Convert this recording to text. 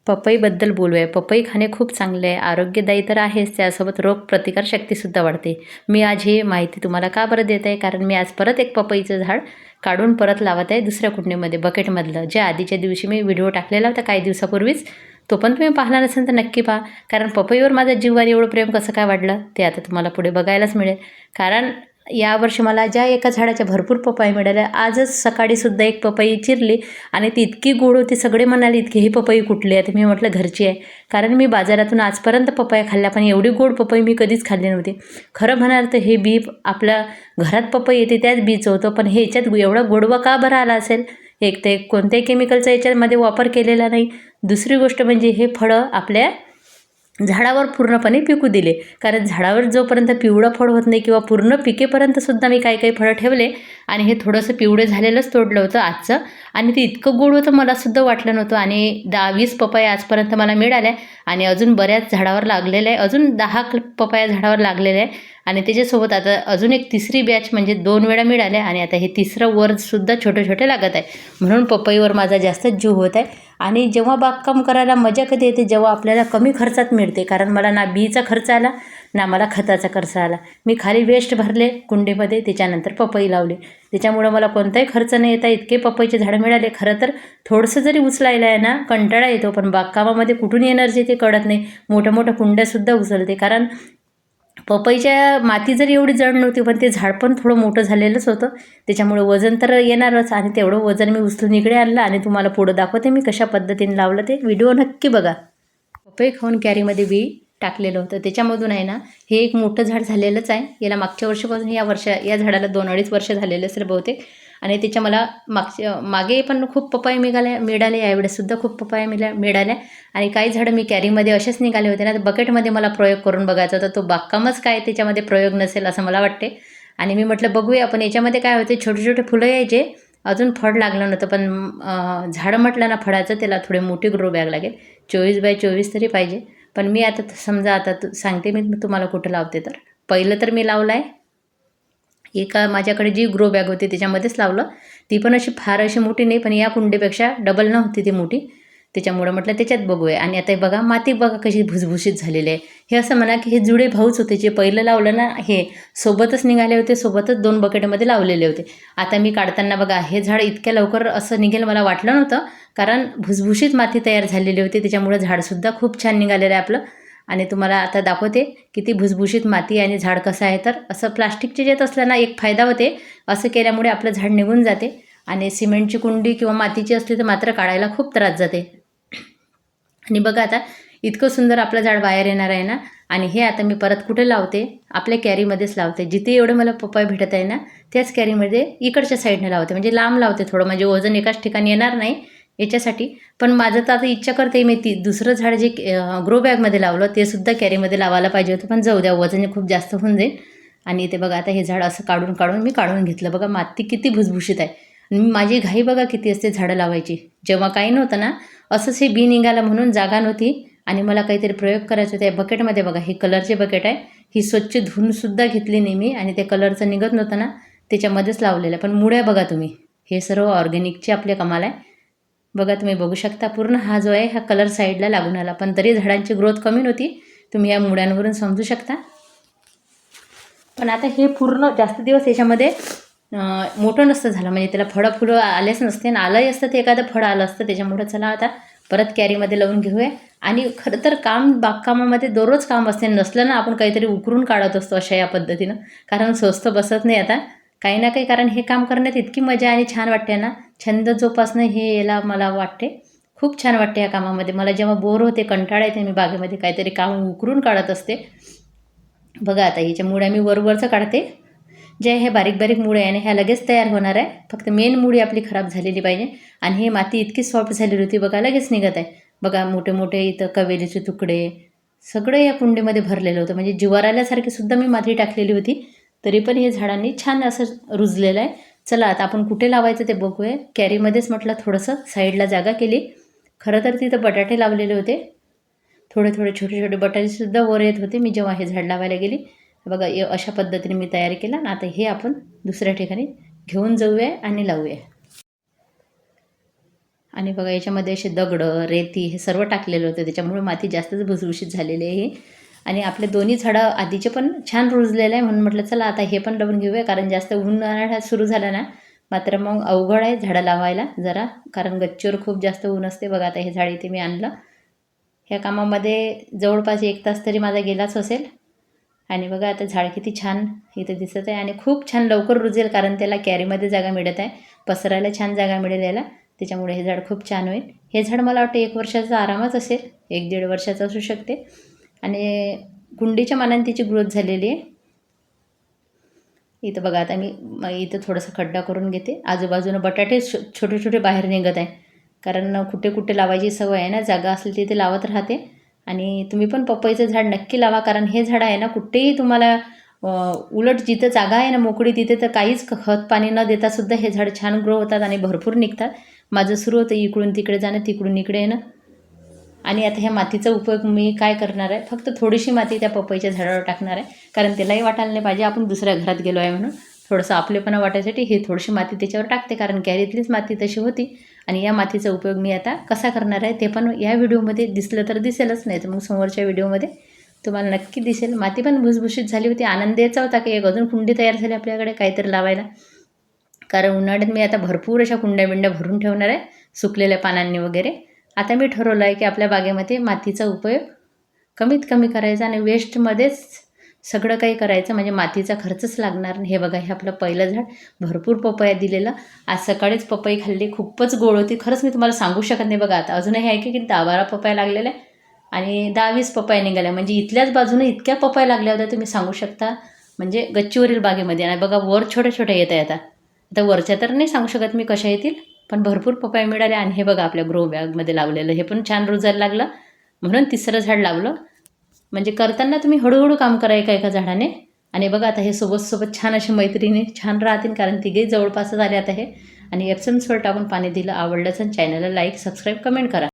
पपईबद्दल बोलूया. पपई खाणे खूप चांगले आहे, आरोग्यदायी तर आहेच, त्यासोबत रोगप्रतिकारशक्तीसुद्धा वाढते. मी आज ही माहिती तुम्हाला का बरं देत आहे, कारण मी आज परत एक पपईचं झाड काढून परत लावत आहे दुसऱ्या कुंडीमध्ये, बकेटमधलं, जे आधीच्या दिवशी मी व्हिडिओ टाकलेला होता काही दिवसापूर्वीच. तो पण तुम्ही पाहिला नसेल तर नक्की पहा, कारण पपईवर माझं जीवावर एवढं प्रेम कसं काय वाढलं ते आता तुम्हाला पुढे बघायलाच मिळेल. कारण यावर्षी मला ज्या एका झाडाच्या भरपूर पपई मिळाल्या, आजच सकाळीसुद्धा एक पपई चिरली आणि ती इतकी गोड होती, सगळे म्हणाले इतकी ही पपई कुठली आहे, तर मी म्हटलं घरची आहे. कारण मी बाजारातून आजपर्यंत पपया खाल्ल्या, पण एवढी गोड पपई मी कधीच खाल्ली नव्हती. खरं म्हणाल तर हे बी आपल्या घरात पपई येते त्याच बीचं होतं, पण हे याच्यात एवढा गोडवा का बरं आला असेल? एक ते कोणत्याही केमिकलचा याच्यामध्ये वापर केलेला नाही. दुसरी गोष्ट म्हणजे हे फळं आपल्या झाडावर पूर्णपणे पिकू दिले, कारण झाडावर जोपर्यंत पिवळं फळ होत नाही किंवा पूर्ण पिकेपर्यंतसुद्धा मी काही काही फळं ठेवले आणि हे थोडंसं पिवळे झालेलंच तोडलं होतं आजचं, आणि ते इतकं गोड होतं मलासुद्धा वाटलं नव्हतं. आणि 10-20 पपया आजपर्यंत मला मिळाल्या आणि अजून बऱ्याच झाडावर लागलेल्या आहे, अजून 10 पपया झाडावर लागलेल्या आहे. आणि त्याच्यासोबत आता अजून एक तिसरी बॅच म्हणजे 2 वेळा मिळाल्या आणि आता हे तिसरं वरसुद्धा छोटे छोटे लागत आहे. म्हणून पपईवर माझा जास्तच जीव होत आहे. आणि जेव्हा बागकाम करायला मजा कधी येते, जेव्हा आपल्याला कमी खर्चात मिळते, कारण मला ना बीचा खर्च आला ना मला खताचा खर्च आला. मी खाली वेस्ट भरले कुंडीमध्ये, त्याच्यानंतर पपई लावले, त्याच्यामुळं मला कोणताही खर्च नाही येता इतके पपईचे झाडं मिळाले. खरं तर थोडंसं जरी उचलायला आहे ना कंटाळा येतो, पण बागकामामध्ये कुठून एनर्जी ते कळत नाही. मोठ्या मोठ्या कुंड्यासुद्धा उचलते, कारण पपईच्या माती जरी एवढी जड नव्हती, पण ते झाड पण थोडं मोठं झालेलंच होतं, त्याच्यामुळे वजन तर येणारच. आणि तेवढं वजन मी उचलून इकडे आणलं आणि तुम्हाला पुढं दाखवते मी कशा पद्धतीने लावलं ते. व्हिडिओ नक्की बघा. पपई खाऊन कॅरीमध्ये बी टाकलेलं होतं, त्याच्यामधून आहे ना हे एक मोठं झाड झालेलंच आहे. याला मागच्या वर्षापासून या झाडाला 2-2.5 वर्ष झालेले असेल बहुतेक. आणि त्याच्या मला मागे पण खूप पपई मिळाले, यावेळेससुद्धा खूप पपया मिळाल्या. आणि काही झाडं मी कॅरीमध्ये असेच निघाले होते ना, तर बकेटमध्ये मला प्रयोग करून बघायचा होता. तो बागकामच काय त्याच्यामध्ये प्रयोग नसेल असं मला वाटते. आणि मी म्हटलं बघूया आपण याच्यामध्ये काय होते. छोटे छोटे फुलं यायचे, अजून फळ लागलं नव्हतं, पण झाडं म्हटलं ना फळाचं, त्याला थोडी मोठी ग्रो बॅग लागेल, 24x24 तरी पाहिजे. पण मी आता समजा आता सांगते मी तुम्हाला कुठं लावते. तर पहिलं तर मी लावलं आहे एका माझ्याकडे जी ग्रो बॅग होती त्याच्यामध्येच लावलं. ती पण अशी फार अशी मोठी नाही, पण या कुंडीपेक्षा डबल नव्हती ती मोठी, त्याच्यामुळं म्हटलं त्याच्यात बघूया. आणि आता बघा माती बघा कशी भुसभुशीत झालेली आहे. हे असं म्हणा की हे जुळे भाऊच होते, जे पहिलं लावलं ना हे सोबतच निघाले होते, सोबतच 2 बकेटमध्ये लावलेले होते. आता मी काढताना बघा हे झाड इतक्या लवकर असं निघेल मला वाटलं नव्हतं, कारण भुसभुशीत माती तयार झालेली होती, त्याच्यामुळे झाडसुद्धा खूप छान निघालेलं आहे आपलं. आणि तुम्हाला आता दाखवते किती भुसभुशीत माती आणि झाड कसं आहे. तर असं प्लास्टिकचे येत असल्यानं एक फायदा होते, असं केल्यामुळे आपलं झाड निघून जाते. आणि सिमेंटची कुंडी किंवा मातीची असली तर मात्र काढायला खूप त्रास जाते. आणि बघा आता इतकं सुंदर आपलं झाड बाहेर येणार आहे ना. आणि हे आता मी परत कुठे लावते, आपल्या कॅरीमध्येच लावते. जिथे एवढं मला पपई भेटत आहे ना त्याच कॅरीमध्ये इकडच्या साईडने लावते, म्हणजे लांब लावते थोडं, म्हणजे वजन एकाच ठिकाणी येणार नाही याच्यासाठी. पण माझं तर आता इच्छा करते मी दुसरं झाड जे ग्रो बॅगमध्ये लावलं ते सुद्धा कॅरीमध्ये लावायला पाहिजे होतं, पण जाऊ द्या, वजन खूप जास्त होऊन जाईल. आणि इथे बघा आता हे झाड असं काढून मी काढून घेतलं. बघा माती किती भुसभुशीत आहे. आणि माझी घाई बघा किती असते झाडं लावायची. जेव्हा काही नव्हतं ना असंच हे बी निघालं म्हणून जागा नव्हती आणि मला काहीतरी प्रयोग करायचा होता. बकेटमध्ये बघा हे कलरचे बकेट आहे, ही स्वच्छ धुवूनसुद्धा घेतली नाही मी. आणि ते कलरचं निघत नव्हतं ना त्याच्यामध्येच लावलेलं. पण मुळ्या बघा तुम्ही, हे सर्व ऑर्गॅनिकचे आपले कमाल आहे. बघा तुम्ही बघू शकता पूर्ण हा जो आहे हा कलर साईडला लागून आला, पण तरी झाडांची ग्रोथ कमी नव्हती, तुम्ही या मुळ्यांवरून समजू शकता. पण आता हे पूर्ण जास्त दिवस याच्यामध्ये मोठं नसतं झालं, म्हणजे त्याला फुलं आलेच नसते, आणि आलंही असतं ते एखादं फळ आलं असतं. त्याच्यामुळं चला आता परत कॅरीमध्ये लावून घेऊया. आणि खरं तर बागकामामध्ये दररोज काम असते, नसलं ना आपण काहीतरी उकरून काढत असतो अशा या पद्धतीनं, कारण स्वस्त बसत नाही आता काही ना काही. कारण हे काम करण्यात इतकी मजा आणि छान वाटते ना, छंद जोपासणं हे याला मला वाटते खूप छान वाटते या कामामध्ये. मला जेव्हा बोर होते, कंटाळा येते, मी बागेमध्ये काहीतरी काम उकरून काढत असते. बघा आता ह्याच्या मुळ्या मी वरवरचं काढते, जे हे बारीक बारीक मुळे आहे आणि ह्या लगेच तयार होणार आहे, फक्त मेन मुळी आपली खराब झालेली पाहिजे. आणि ही माती इतकी सॉफ्ट झालेली होती बघा, लगेच निघत आहे. बघा मोठे मोठे इथं कवेलीचे तुकडे सगळं या कुंडीमध्ये भरलेलं होतं, म्हणजे जीवावर आल्यासारखी सुद्धा मी माती टाकलेली होती, तरी पण हे झाडांनी छान असं रुजलेलं आहे. चला आता आपण कुठे लावायचं ते बघूया. कॅरीमध्येच म्हटलं थोडंसं साईडला जागा केली. खरं तर तिथं बटाटे लावलेले होते, थोडे थोडे छोटे छोटे बटाटेसुद्धा वर येत होते मी जेव्हा हे झाड लावायला गेली. बघा अशा पद्धतीने मी तयारी केला ना. आता हे आपण दुसऱ्या ठिकाणी घेऊन जाऊया आणि लावूया. आणि बघा याच्यामध्ये असे दगडं, रेती हे सर्व टाकलेलं होतं, त्याच्यामुळे माती जास्तच भुसभुशीत झालेली आहे. आणि आपले दोन्ही झाडं आधीचे पण छान रुजलेलं आहे, म्हणून म्हटलं चला आता हे पण लावून घेऊया, कारण जास्त उन्हाळा सुरू झाला ना मात्र मग अवघड आहे झाडं लावायला जरा, कारण गच्चीवर खूप जास्त ऊन असते. बघा आता हे झाड इथे मी आणलं. ह्या कामामध्ये जवळपास 1 तास तरी माझा गेलाच असेल. आणि बघा आता झाड किती छान इथं दिसत आहे आणि खूप छान लवकर रुजेल, कारण त्याला कॅरीमध्ये जागा मिळत आहे, पसरायला छान जागा मिळेल याला, त्याच्यामुळे हे झाड खूप छान होईल. हे झाड मला वाटतं 1 वर्षाचा आरामच असेल, 1-1.5 वर्षाचं असू शकते. आणि कुंडीच्या मानाने तिची ग्रोथ झालेली आहे. इथं बघा आता मी इथं थोडासा खड्डा करून घेते. आजूबाजूनं बटाटे छोटे छोटे बाहेर निघत आहे, कारण कुठे कुठे लावायची सवय आहे ना, जागा असली तिथे लावत राहते. आणि तुम्ही पण पपईचं झाड नक्की लावा, कारण हे झाड आहे ना कुठेही तुम्हाला उलट जिथं जागा आहे ना मोकळी तिथे तर काहीच खत पाणी न देता सुद्धा हे झाड छान ग्रो होतात आणि भरपूर निघतात. माझं सुरू होतं इकडून तिकडे जाणं, तिकडून इकडे येणं. आणि आता ह्या मातीचा उपयोग मी काय करणार आहे, फक्त थोडीशी माती त्या पपईच्या झाडावर टाकणार आहे, कारण त्यालाही वाटायला नाही पाहिजे आपण दुसऱ्या घरात गेलो आहे म्हणून. थोडंसं आपलेपणा वाटायसाठी हे थोडीशी माती त्याच्यावर टाकते, कारण कॅरीतलीच माती तशी होती. आणि या मातीचा उपयोग मी आता कसा करणार आहे ते पण या व्हिडिओमध्ये दिसलं तर दिसेलच, नाही तर मग समोरच्या व्हिडिओमध्ये तुम्हाला नक्की दिसेल. माती पण भुसभुशीत झाली होती. आनंद याचा होता की एक अजून कुंडी तयार झाली आपल्याकडे काहीतरी लावायला, कारण उन्हाळ्यात मी आता भरपूर अशा कुंड्या बिंड्या भरून ठेवणार आहे सुकलेल्या पानांनी वगैरे. आता मी ठरवलं आहे की आपल्या बागेमध्ये मातीचा उपयोग कमीत कमी करायचा आणि वेस्टमध्येच सगळं काही करायचं, म्हणजे मातीचा खर्चच लागणार नाही. हे बघा हे आपलं पहिलं झाड भरपूर पपया दिलेलं. आज सकाळीच पपई खाल्ली, खूपच गोड होती. खरंच मी तुम्हाला सांगू शकत नाही. बघा आता अजूनही आहे की 10-12 पपया लागलेल्या आणि 10-20 पपया निघाल्या, म्हणजे इथल्याच बाजूने इतक्या पपया लागल्या होत्या तुम्ही सांगू शकता, म्हणजे गच्चीवरील बागेमध्ये. आणि बघा वर छोट्या छोट्या येत आहेत. आता वरच्या तर नाही सांगू शकत मी कशा येतील, पण भरपूर पपया मिळाल्या. आणि हे बघा आपल्या ग्रो बॅगमध्ये लावलेलं हे पण छान रुजायला लागलं, म्हणून तिसरं झाड लावलं. म्हणजे करताना तुम्ही हळूहळू काम करा एका झाडाने. आणि बघा आता हे सोबत छान अशी मैत्रिणी छान राहतील, कारण तिघेही जवळपासच आले आता हे. आणि एप्सम सॉल्ट टाकून पाणी दिलं. आवडलं तर चॅनलला लाईक, सबस्क्राईब, कमेंट करा.